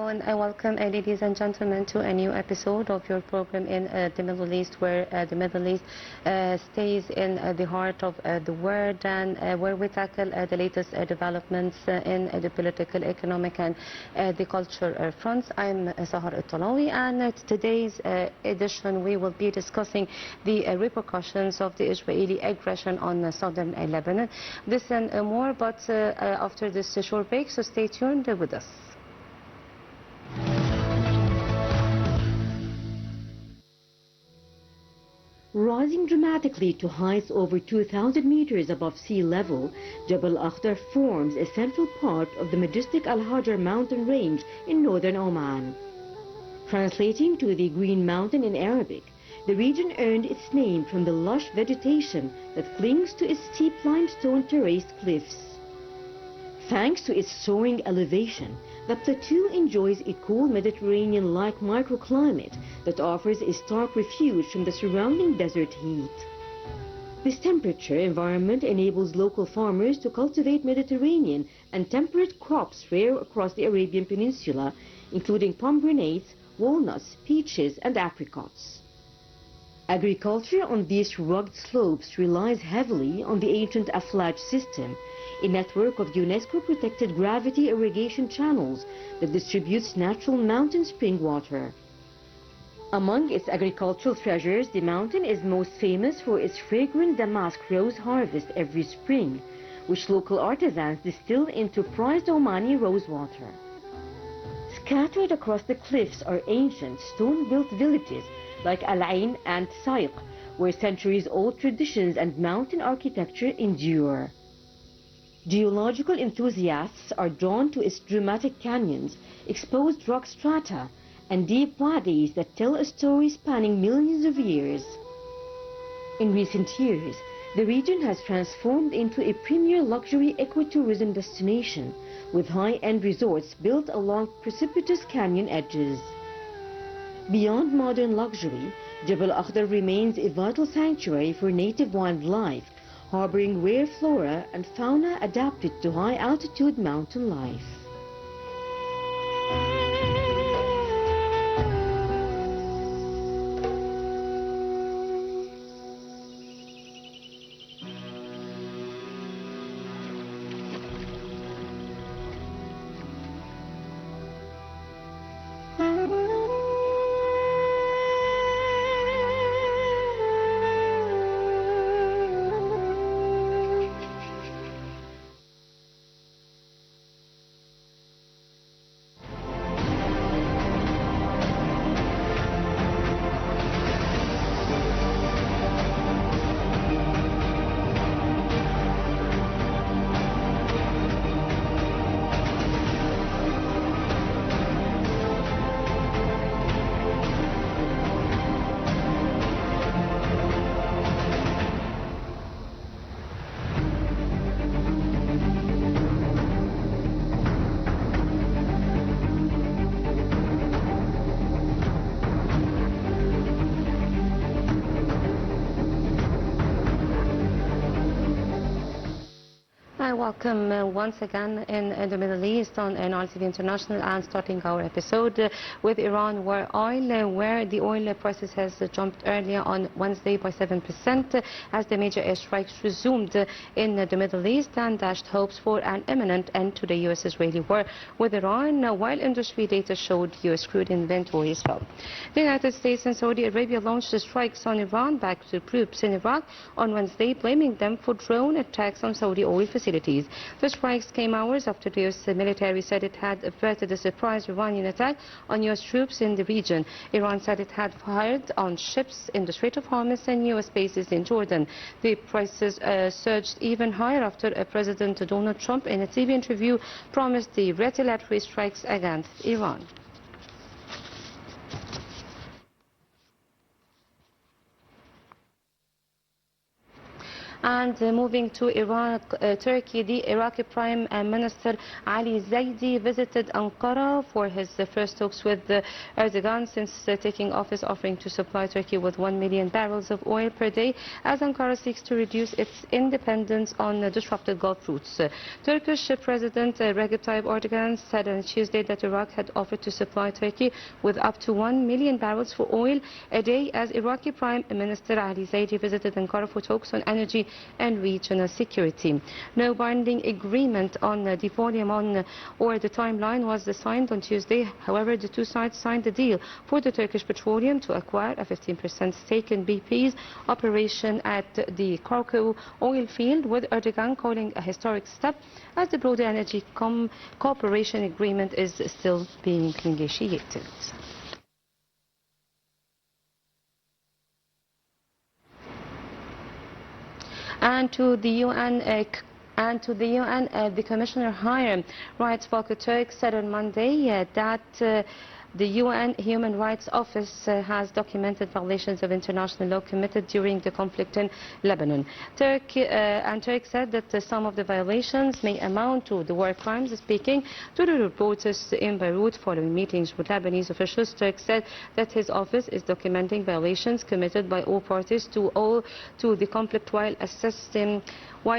Hello and I welcome ladies and gentlemen to a new episode of your program in the Middle East, where the Middle East stays in the heart of the world, and where we tackle the latest developments in the political, economic and the culture fronts. I'm Sahar Al-Talawi, and today's edition we will be discussing the repercussions of the Israeli aggression on southern Lebanon. This and more, but after this short break, so stay tuned with us. Rising dramatically to heights over 2,000 meters above sea level, Jabal Akhdar forms a central part of the majestic Al-Hajar mountain range in northern Oman. Translating to the Green Mountain in Arabic, the region earned its name from the lush vegetation that clings to its steep limestone terraced cliffs. Thanks to its soaring elevation, the plateau enjoys a cool Mediterranean-like microclimate that offers a stark refuge from the surrounding desert heat. This temperature environment enables local farmers to cultivate Mediterranean and temperate crops rare across the Arabian Peninsula, including pomegranates, walnuts, peaches, and apricots. Agriculture on these rugged slopes relies heavily on the ancient Aflaj system, a network of UNESCO-protected gravity irrigation channels that distributes natural mountain spring water. Among its agricultural treasures, the mountain is most famous for its fragrant damask rose harvest every spring, which local artisans distill into prized Omani rose water. Scattered across the cliffs are ancient stone-built villages like Al-Ain and Saiq, where centuries-old traditions and mountain architecture endure. Geological enthusiasts are drawn to its dramatic canyons, exposed rock strata, and deep wadis that tell a story spanning millions of years. In recent years, the region has transformed into a premier luxury ecotourism destination, with high-end resorts built along precipitous canyon edges. Beyond modern luxury, Jabal Akhdar remains a vital sanctuary for native wildlife, harboring rare flora and fauna adapted to high-altitude mountain life. Welcome once again in the Middle East on NRTV International, and starting our episode with Iran where the oil prices has jumped earlier on Wednesday by 7% as the major airstrikes resumed in the Middle East and dashed hopes for an imminent end to the US-Israeli war with Iran, while industry data showed US crude inventories fell. The United States and Saudi Arabia launched strikes on Iran-backed troops in Iraq on Wednesday, blaming them for drone attacks on Saudi oil facilities. The strikes came hours after the US military said it had averted a surprise Iranian attack on US troops in the region. Iran said it had fired on ships in the Strait of Hormuz and US bases in Jordan. The prices surged even higher after President Donald Trump in a TV interview promised the retaliatory strikes against Iran. And moving to Iraq, Turkey, the Iraqi Prime Minister Ali Zaidi visited Ankara for his first talks with Erdogan since taking office, offering to supply Turkey with 1 million barrels of oil per day as Ankara seeks to reduce its independence on disrupted Gulf routes. Turkish President Recep Tayyip Erdogan said on Tuesday that Iraq had offered to supply Turkey with up to 1 million barrels for oil a day as Iraqi Prime Minister Ali Zaidi visited Ankara for talks on energy and regional security. No binding agreement on the volume or the timeline was signed on Tuesday. However, the two sides signed a deal for the Turkish Petroleum to acquire a 15% stake in BP's operation at the Kirkuk oil field, with Erdogan calling a historic step as the broader energy cooperation agreement is still being negotiated. And to the UN, the Commissioner Higher Rights Volker Turk said on Monday that the UN Human Rights Office has documented violations of international law committed during the conflict in Lebanon. Turk said that some of the violations may amount to the war crimes. Speaking to the reporters in Beirut following meetings with Lebanese officials, Turk said that his office is documenting violations committed by all parties to the conflict while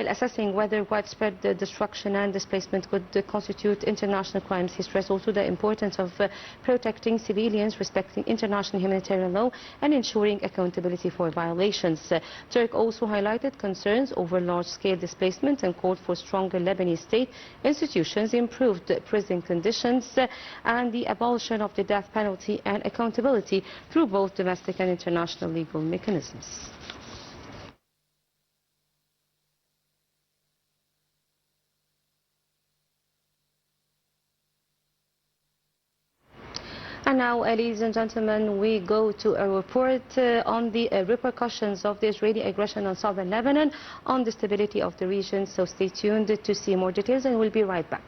assessing whether widespread destruction and displacement could constitute international crimes. He stressed also the importance of protecting civilians, respecting international humanitarian law, and ensuring accountability for violations. Turk also highlighted concerns over large-scale displacement and called for stronger Lebanese state institutions, improved prison conditions, and the abolition of the death penalty and accountability through both domestic and international legal mechanisms. And now, ladies and gentlemen, we go to a report on the repercussions of the Israeli aggression on southern Lebanon on the stability of the region. So stay tuned to see more details, and we'll be right back.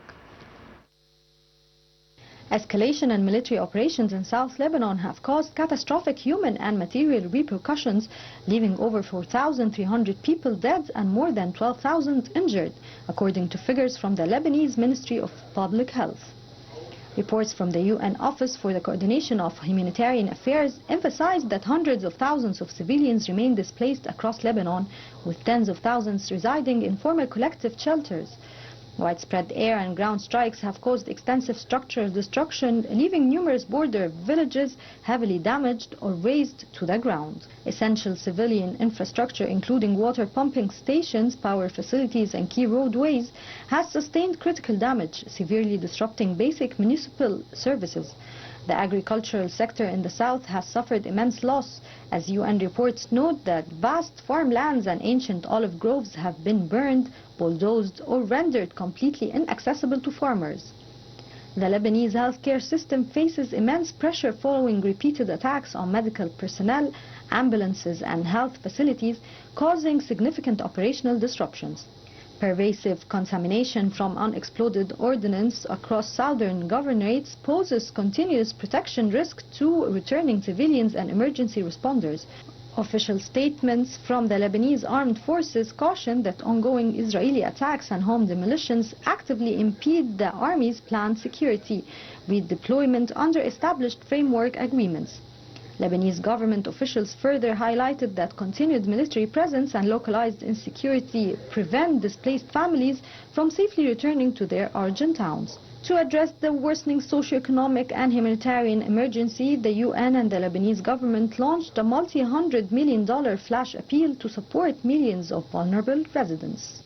Escalation and military operations in South Lebanon have caused catastrophic human and material repercussions, leaving over 4,300 people dead and more than 12,000 injured, according to figures from the Lebanese Ministry of Public Health. Reports from the UN Office for the Coordination of Humanitarian Affairs emphasized that hundreds of thousands of civilians remain displaced across Lebanon, with tens of thousands residing in former collective shelters. Widespread air and ground strikes have caused extensive structural destruction, leaving numerous border villages heavily damaged or razed to the ground. Essential civilian infrastructure, including water pumping stations, power facilities, and key roadways, has sustained critical damage, severely disrupting basic municipal services. The agricultural sector in the south has suffered immense loss, as UN reports note that vast farmlands and ancient olive groves have been burned, bulldozed, or rendered completely inaccessible to farmers. The Lebanese healthcare system faces immense pressure following repeated attacks on medical personnel, ambulances, and health facilities, causing significant operational disruptions. Pervasive contamination from unexploded ordnance across southern governorates poses continuous protection risk to returning civilians and emergency responders. Official statements from the Lebanese armed forces caution that ongoing Israeli attacks and home demolitions actively impede the army's planned security redeployment under established framework agreements. Lebanese government officials further highlighted that continued military presence and localized insecurity prevent displaced families from safely returning to their origin towns. To address the worsening socio-economic and humanitarian emergency, the UN and the Lebanese government launched a multi-hundred-million-dollar flash appeal to support millions of vulnerable residents.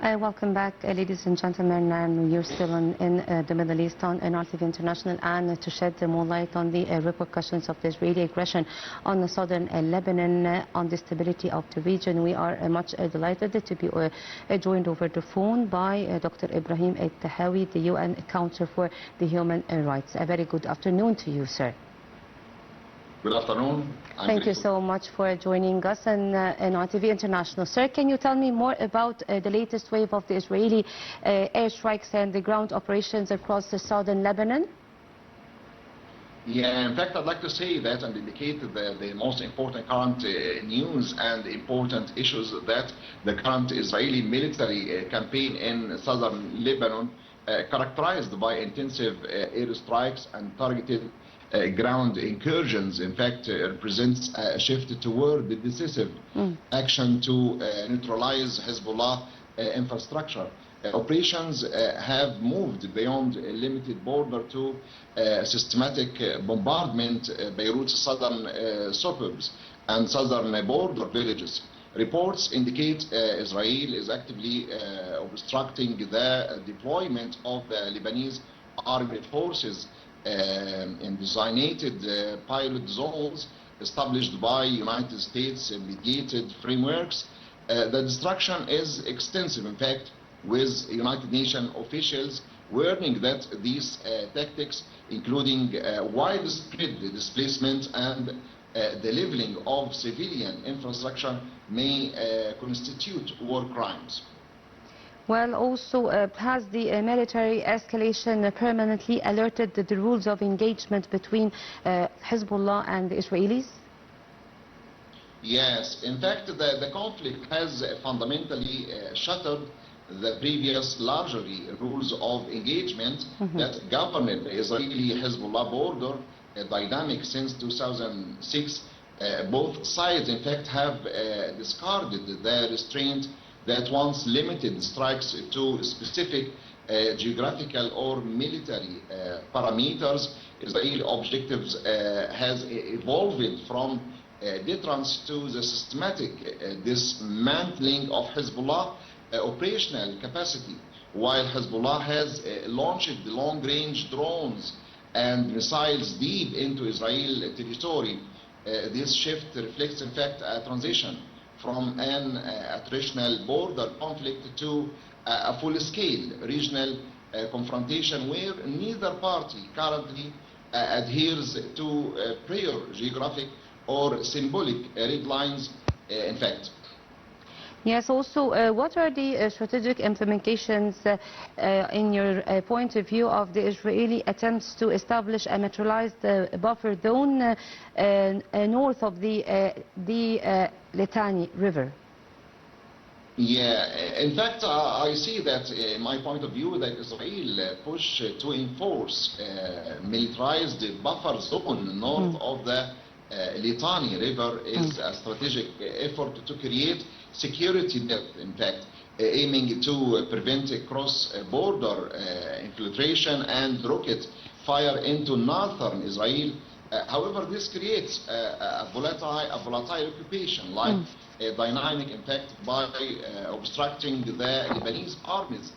Welcome back, ladies and gentlemen, and you're still in the Middle East on NRTV International, and to shed more light on the repercussions of the Israeli aggression on the southern Lebanon, on the stability of the region. We are much delighted to be joined over the phone by Dr. Ibrahim Tehewy, the UN Council for the Human Rights. A very good afternoon to you, sir. Good afternoon. Thank you so much for joining us on NRTV International. Sir, can you tell me more about the latest wave of the Israeli airstrikes and the ground operations across the southern Lebanon? Yeah, in fact, I'd like to say that and indicate the most important current news and important issues that the current Israeli military campaign in southern Lebanon, characterized by intensive airstrikes and targeted ground incursions, in fact, represents a shift toward the decisive action to neutralize Hezbollah infrastructure. Operations have moved beyond a limited border to systematic bombardment Beirut's southern suburbs and southern border villages. Reports indicate Israel is actively obstructing the deployment of the Lebanese armed forces in designated pilot zones established by United States mediated frameworks. The destruction is extensive, in fact, with United Nations officials warning that these tactics, including widespread displacement and the leveling of civilian infrastructure, may constitute war crimes. Well, also, has the military escalation permanently alerted the rules of engagement between Hezbollah and the Israelis? Yes, in fact, the conflict has fundamentally shattered the previous larger rules of engagement that governed the Israeli-Hezbollah border, dynamic since 2006. Both sides, in fact, have discarded the restraint that once limited strikes to specific geographical or military parameters. Israeli objectives has evolved from deterrence to the systematic dismantling of Hezbollah operational capacity. While Hezbollah has launched long-range drones and missiles deep into Israeli territory, this shift reflects, in fact, a transition from an attritional border conflict to a full-scale regional confrontation where neither party currently adheres to prior geographic or symbolic red lines, in fact. Yes, also, what are the strategic implications in your point of view of the Israeli attempts to establish a neutralized buffer zone north of the Litani River? Yeah, in fact, I see that, in my point of view, that Israel push to enforce militarized buffer zone north of the Litani River is a strategic effort to create security depth, in fact, aiming to prevent cross-border infiltration and rocket fire into northern Israel. However, this creates a volatile occupation, like a dynamic impact by obstructing the Lebanese army's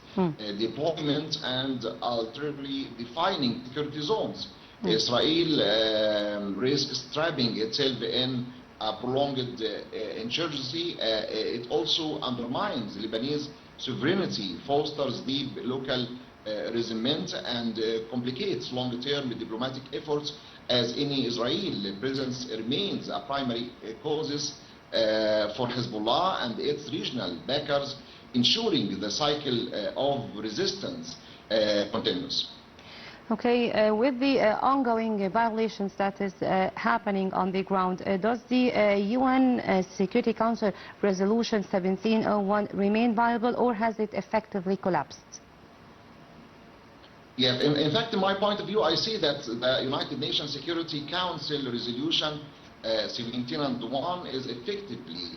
deployment and alternatively defining security zones. Israel risks trapping itself in a prolonged insurgency. It also undermines Lebanese sovereignty, fosters deep local resentment, and complicates long-term diplomatic efforts, as any Israeli presence remains a primary cause for Hezbollah and its regional backers, ensuring the cycle of resistance continues. Okay, with the ongoing violations that is happening on the ground, does the UN Security Council Resolution 1701 remain viable, or has it effectively collapsed? Yeah, in fact, in my point of view, I see that the United Nations Security Council Resolution 1701 is effectively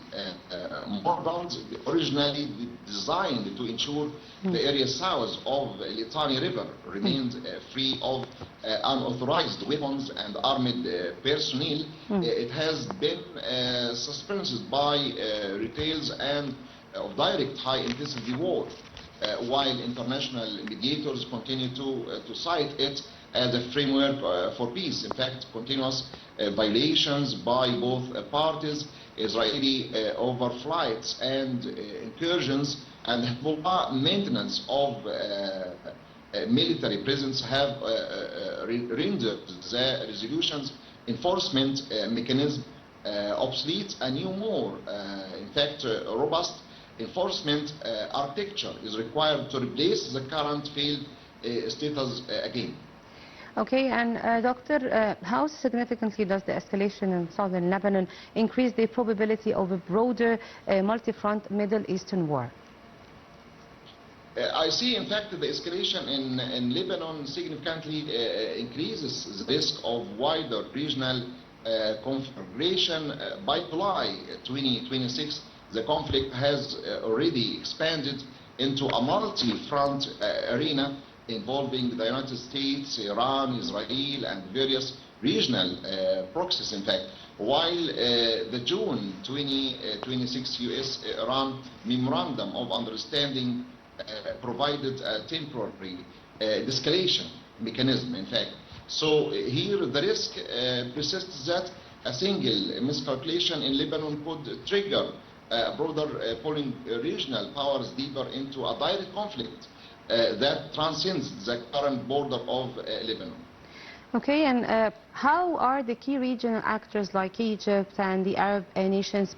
modeled, originally designed to ensure the area south of Litani River remains free of unauthorized weapons and armed personnel. It has been suspended by retails and of direct high-intensity war, while international mediators continue to cite it as a framework for peace. In fact, continuous violations by both parties, Israeli overflights and incursions, and Hezbollah maintenance of military presence have rendered the resolutions enforcement mechanism obsolete. A new, more, in fact, robust enforcement architecture is required to replace the current failed status again. Okay, and Doctor, how significantly does the escalation in southern Lebanon increase the probability of a broader multi-front Middle Eastern war? I see, in fact, the escalation in Lebanon significantly increases the risk of wider regional conflagration. By July 2026, the conflict has already expanded into a multi-front arena involving the United States, Iran, Israel, and various regional proxies, in fact. While the June 2026 U.S.-Iran Memorandum of Understanding provided a temporary de-escalation mechanism, in fact. So here the risk persists that a single miscalculation in Lebanon could trigger broader pulling regional powers deeper into a direct conflict that transcends the current border of Lebanon. Okay, and how are the key regional actors like Egypt and the Arab nations,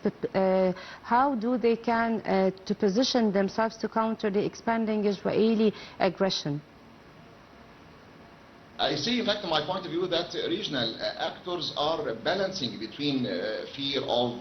how do they can to position themselves to counter the expanding Israeli aggression? I see, in fact, from my point of view, that regional actors are balancing between fear of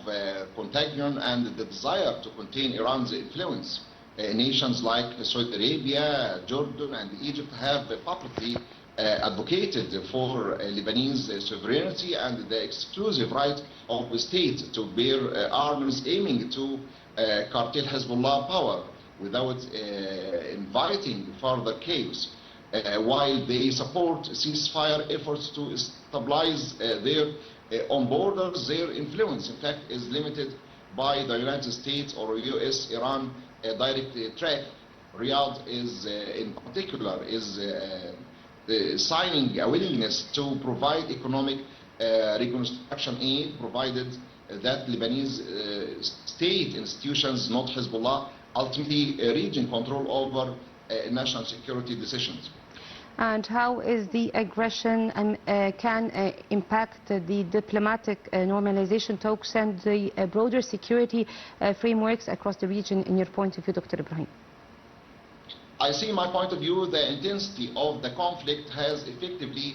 contagion and the desire to contain Iran's influence. Nations like Saudi Arabia, Jordan, and Egypt have publicly advocated for Lebanese sovereignty and the exclusive right of the state to bear arms, aiming to curtail Hezbollah power without inviting further chaos. While they support ceasefire efforts to stabilize their own borders, their influence, in fact, is limited by the United States or U.S.-Iran direct track. Riyadh is, in particular, is signing a willingness to provide economic reconstruction aid, provided that Lebanese state institutions, not Hezbollah, ultimately regain control over national security decisions. And how is the aggression can impact the diplomatic normalization talks and the broader security frameworks across the region, in your point of view, Dr. Ibrahim? I see, my point of view, the intensity of the conflict has effectively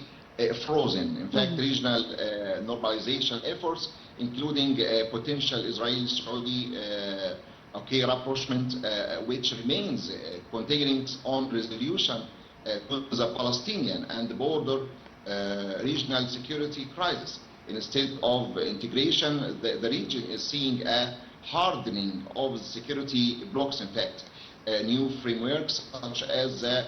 frozen. In fact, regional normalization efforts, including potential Israeli-Saudi rapprochement, which remains contingent on resolution to the Palestinian and the border regional security crisis. Instead of integration, the region is seeing a hardening of the security blocks. In fact, new frameworks such as the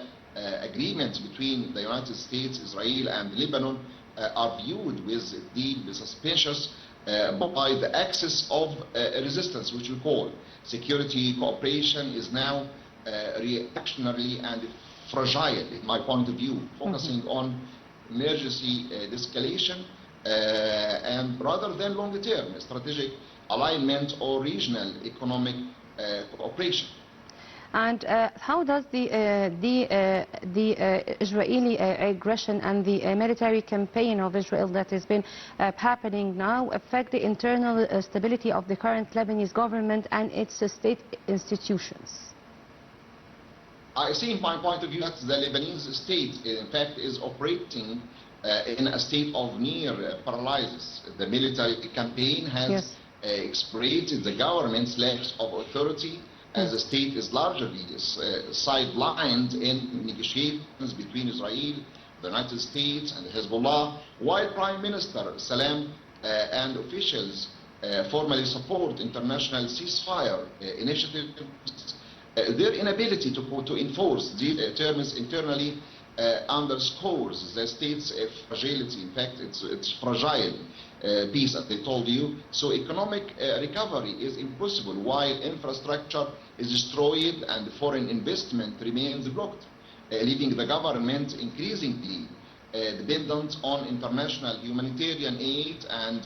agreement between the United States, Israel, and Lebanon are viewed with deep suspicious by the axis of resistance, which we call security cooperation, is now reactionary and fragile, in my point of view, focusing on emergency de-escalation and rather than long-term strategic alignment or regional economic cooperation. And how does the Israeli aggression and the military campaign of Israel that has been happening now affect the internal stability of the current Lebanese government and its state institutions? I see, in my point of view, that the Lebanese state, in fact, is operating in a state of near paralysis. The military campaign has exploited the government's lack of authority, as the state is largely sidelined in negotiations between Israel, the United States, and Hezbollah, while Prime Minister Salam and officials formally support international ceasefire initiatives. Their inability to enforce these terms internally underscores the state's fragility. In fact, it's fragile peace, as they told you. So economic recovery is impossible while infrastructure is destroyed and foreign investment remains blocked, leaving the government increasingly dependent on international humanitarian aid and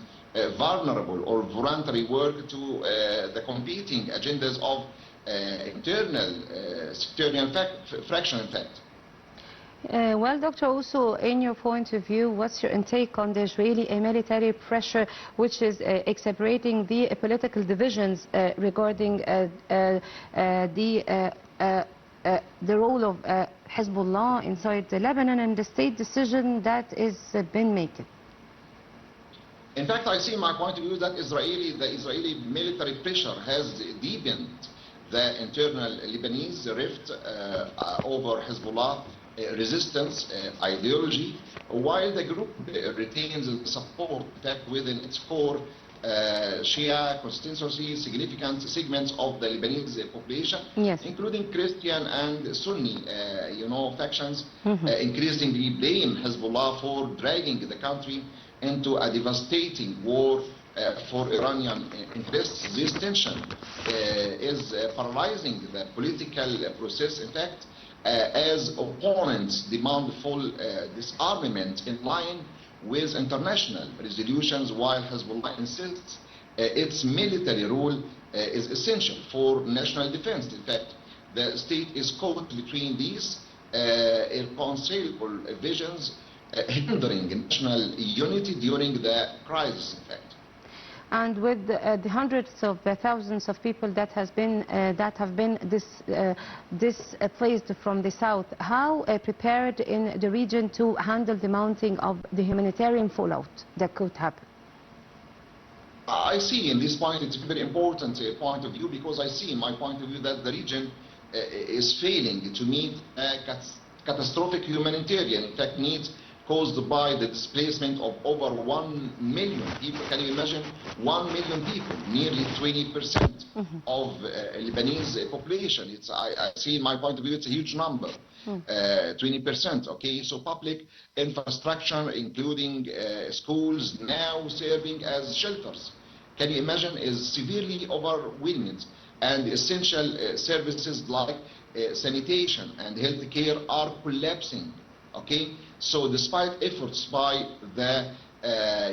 vulnerable or voluntary work to the competing agendas of internal sectarian fraction, in fact. Well, Doctor, also in your point of view, what's your intake on the Israeli military pressure, which is exacerbating the political divisions regarding the role of Hezbollah inside Lebanon and the state decision that is been made? In fact, I see my point of view that the Israeli military pressure has deepened the internal Lebanese rift over Hezbollah resistance ideology, while the group retains support that within its core Shia constituency, significant segments of the Lebanese population, yes, including Christian and Sunni, factions, increasingly blame Hezbollah for dragging the country into a devastating war for Iranian interests. This tension is paralyzing the political process, in fact, as opponents demand full disarmament in line with international resolutions, while Hezbollah insists its military role is essential for national defense. In fact, the state is caught between these irreconcilable visions, hindering national unity during the crisis, in fact. And with the hundreds of thousands of people that have been displaced from the south, how prepared in the region to handle the mounting of the humanitarian fallout that could happen? I see in this point it's a very important point of view, because I see in my point of view that the region is failing to meet catastrophic humanitarian, in fact, needs caused by the displacement of over 1 million people. Can you imagine? 1 million people, nearly 20% of Lebanese population. I see in my point of view, it's a huge number, 20%, okay? So public infrastructure, including schools, now serving as shelters, can you imagine, is severely overwhelmed. And essential services like sanitation and healthcare are collapsing. Okay, so despite efforts by the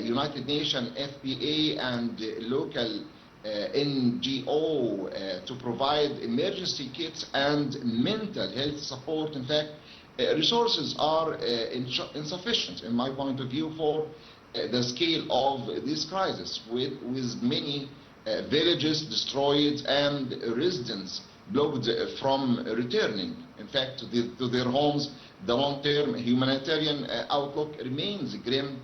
United Nations, FPA, and local NGO to provide emergency kits and mental health support, in fact, resources are insufficient, in my point of view, for the scale of this crisis, with many villages destroyed and residents blocked from returning, in fact, to their homes. The long-term humanitarian outlook remains grim,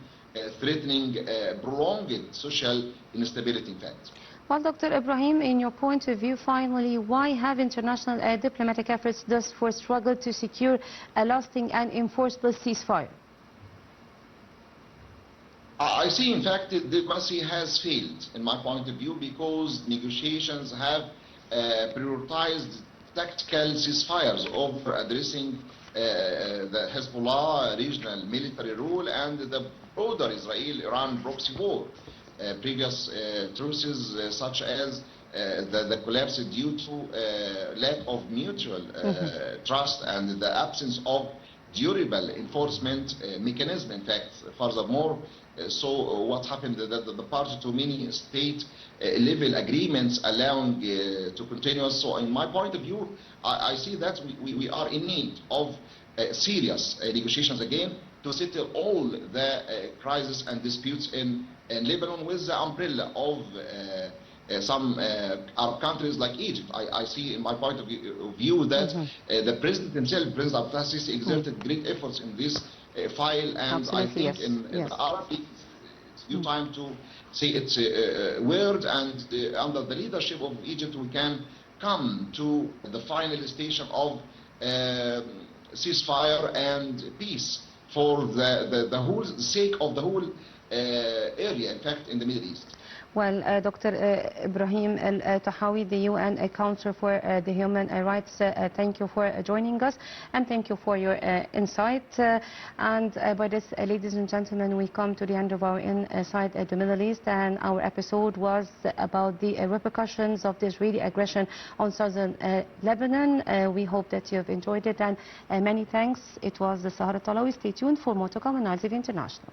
threatening prolonged social instability, in fact. Well, Dr. Ibrahim, in your point of view, finally, why have international diplomatic efforts thus far struggled to secure a lasting and enforceable ceasefire? I see, in fact, diplomacy has failed, in my point of view, because negotiations have prioritized tactical ceasefires over addressing the Hezbollah regional military rule and the broader Israel-Iran proxy war. Previous truces, such as the collapse due to lack of mutual trust and the absence of durable enforcement mechanism. In fact, furthermore, so what happened that the party to many state-level agreements allowing to continue. So in my point of view, I see that we are in need of serious negotiations again to settle all the crises and disputes in Lebanon with the umbrella of some Arab countries like Egypt. I see in my point of view that the president himself, President Abdel Sisi, exerted great efforts in this file, and I think in the Arab League it's due time to say its word, and under the leadership of Egypt we can come to the final station of ceasefire and peace for the whole sake of the whole area, in fact, in the Middle East. Well, Dr. Ibrahim Tehewy, the UN Counselor for the Human Rights, thank you for joining us, and thank you for your insight. And by this, ladies and gentlemen, we come to the end of our Inside the Middle East, and our episode was about the repercussions of the Israeli aggression on southern Lebanon. We hope that you have enjoyed it, and many thanks. It was Sahara Talawi. Stay tuned for more to come on Al TV International.